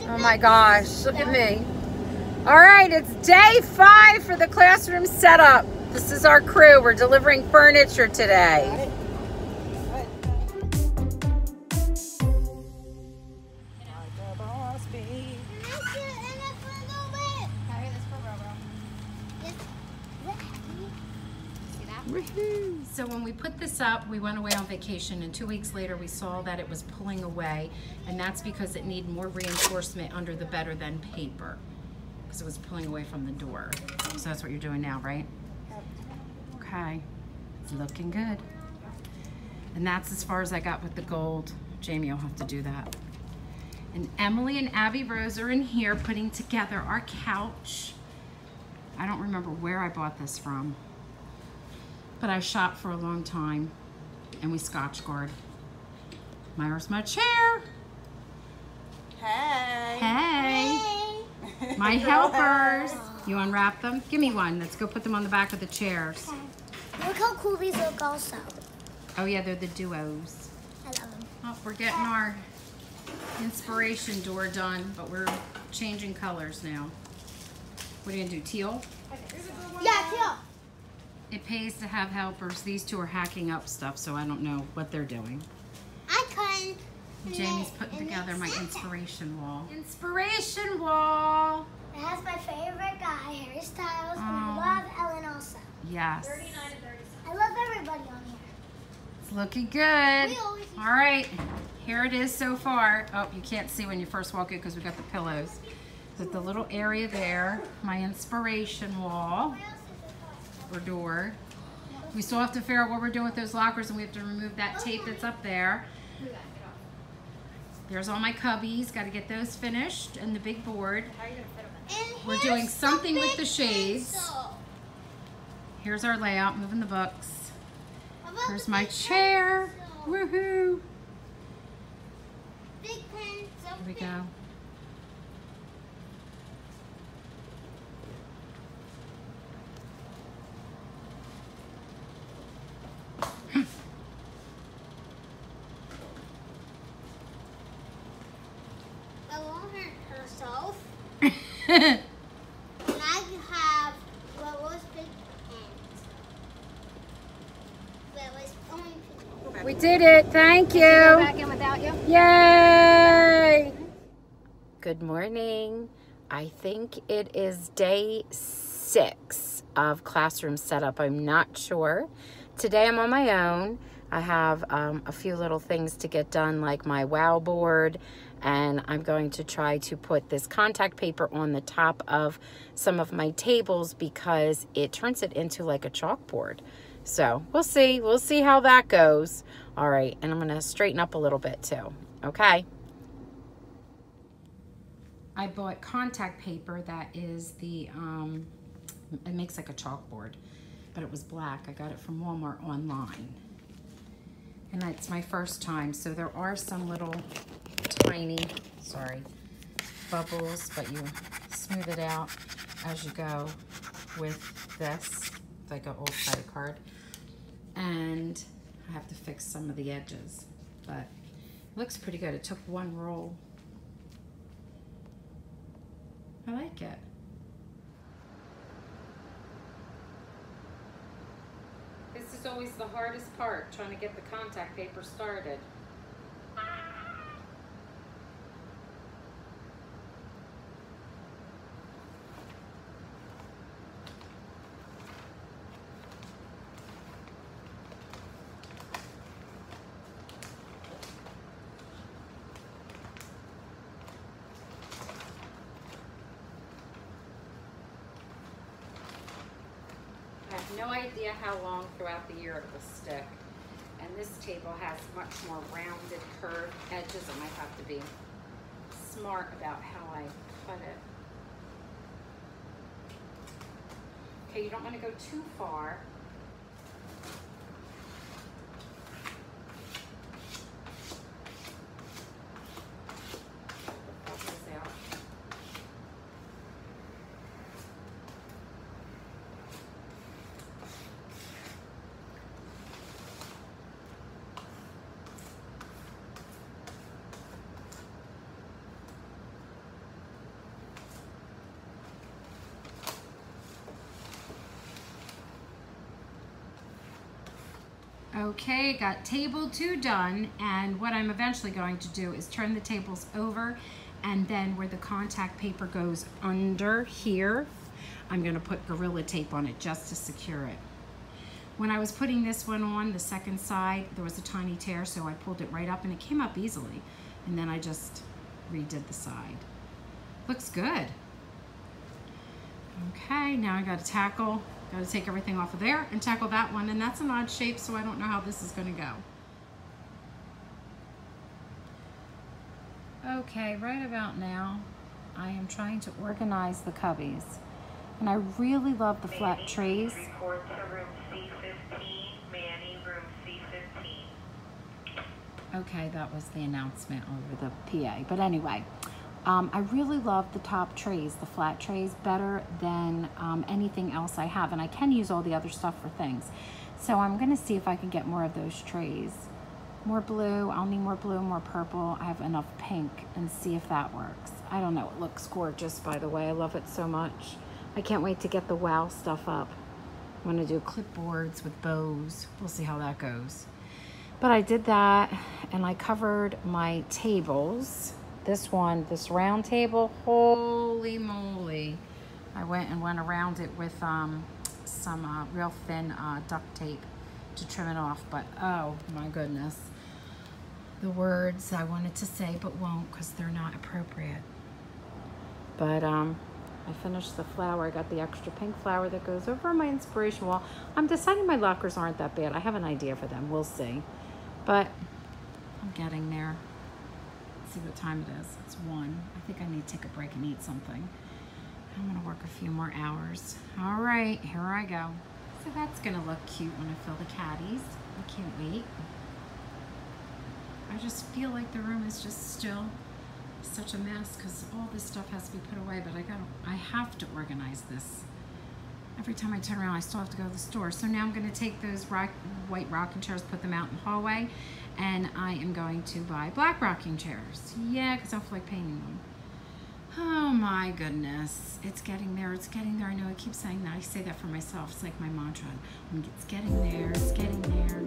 Oh my gosh, look at me. All right, it's day 5 for the classroom setup. This is our crew. We're delivering furniture today. So when we put this up, we went away on vacation, and 2 weeks later we saw that it was pulling away, and that's because it needed more reinforcement under the better than paper, because it was pulling away from the door. So that's what you're doing now, right? Okay, it's looking good. And that's as far as I got with the gold. Jamie will have to do that. And Emily and Abby Rose are in here putting together our couch. I don't remember where I bought this from, but I shopped for a long time, and we Scotch guard. There's my chair. Hey. Hey. Hey. My helpers. You unwrap them? Give me one. Let's go put them on the back of the chairs. Okay. Look how cool these look also. Oh yeah, they're the duos. I love them. Oh, we're getting our inspiration door done, but we're changing colors now. What are you gonna do, teal? Yeah, teal. It pays to have helpers. These two are hacking up stuff, so I don't know what they're doing. I couldn't. Jamie's putting together my inspiration wall. Inspiration wall! It has my favorite guy, Harry Styles, and I love Ellen also. Yes. 39 and 37. I love everybody on here. It's looking good. All right, here it is so far. Oh, you can't see when you first walk in because we got the pillows. There's the little area there, my inspiration wall. Or door. We still have to figure out what we're doing with those lockers, and we have to remove that tape that's up there. There's all my cubbies. Got to get those finished, and the big board. We're doing something with the shades. Here's our layout, moving the books. Here's my chair. Woohoo! Here we go. And I have what was big pants. We did it. Thank you. Go back in without you. Yay! Good morning. I think it is day 6 of classroom setup. I'm not sure. Today I'm on my own. I have a few little things to get done, like my wow board, and I'm going to try to put this contact paper on the top of some of my tables because it turns it into like a chalkboard. So we'll see how that goes. All right, and I'm gonna straighten up a little bit too, okay? I bought contact paper that is the, it makes like a chalkboard, but it was black. I got it from Walmart online. And it's my first time, so there are some little tiny, bubbles, but you smooth it out as you go with this, like an old credit card. And I have to fix some of the edges, but it looks pretty good. It took one roll. I like it. This is always the hardest part, trying to get the contact paper started. I have no idea how long throughout the year it will stick. And this table has much more rounded, curved edges. I might have to be smart about how I cut it. Okay, you don't want to go too far. Pop this out. Okay, got table 2 done, and what I'm eventually going to do is turn the tables over, and then where the contact paper goes under here, I'm gonna put Gorilla Tape on it just to secure it. When I was putting this one on, the second side, there was a tiny tear, so I pulled it right up and it came up easily. And then I just redid the side. Looks good. Okay, now I gotta take everything off of there and tackle that one, and that's an odd shape, so I don't know how this is gonna go. Okay, right about now, I am trying to organize the cubbies. And I really love the flat trays. Report to room C15, Manny, room C15. Okay, that was the announcement over the PA. But anyway, I really love the top trays, the flat trays, better than anything else I have. And I can use all the other stuff for things. So I'm gonna see if I can get more of those trays. More blue, I'll need more blue, more purple. I have enough pink, and see if that works. I don't know, it looks gorgeous, by the way. I love it so much. I can't wait to get the wow stuff up. I'm gonna do clipboards with bows. We'll see how that goes. But I did that, and I covered my tables. This one, this round table, holy moly. I went around it with some real thin duct tape to trim it off, but oh my goodness. The words I wanted to say but won't because they're not appropriate. But I finished the flower. I got the extra pink flower that goes over my inspiration wall. I'm deciding my lockers aren't that bad. I have an idea for them. We'll see. But I'm getting there. Let's see what time it is. It's 1. I think I need to take a break and eat something. I'm going to work a few more hours. All right, here I go. So that's going to look cute when I fill the caddies. I can't wait. I just feel like the room is just still such a mess because all this stuff has to be put away, but I have to organize this. Every time I turn around, I still have to go to the store. So now I'm going to take those white rocking chairs, put them out in the hallway, and I am going to buy black rocking chairs. Yeah, because I don't feel like painting them. Oh my goodness. It's getting there. It's getting there. I know I keep saying that. I say that for myself. It's like my mantra. It's getting there. It's getting there.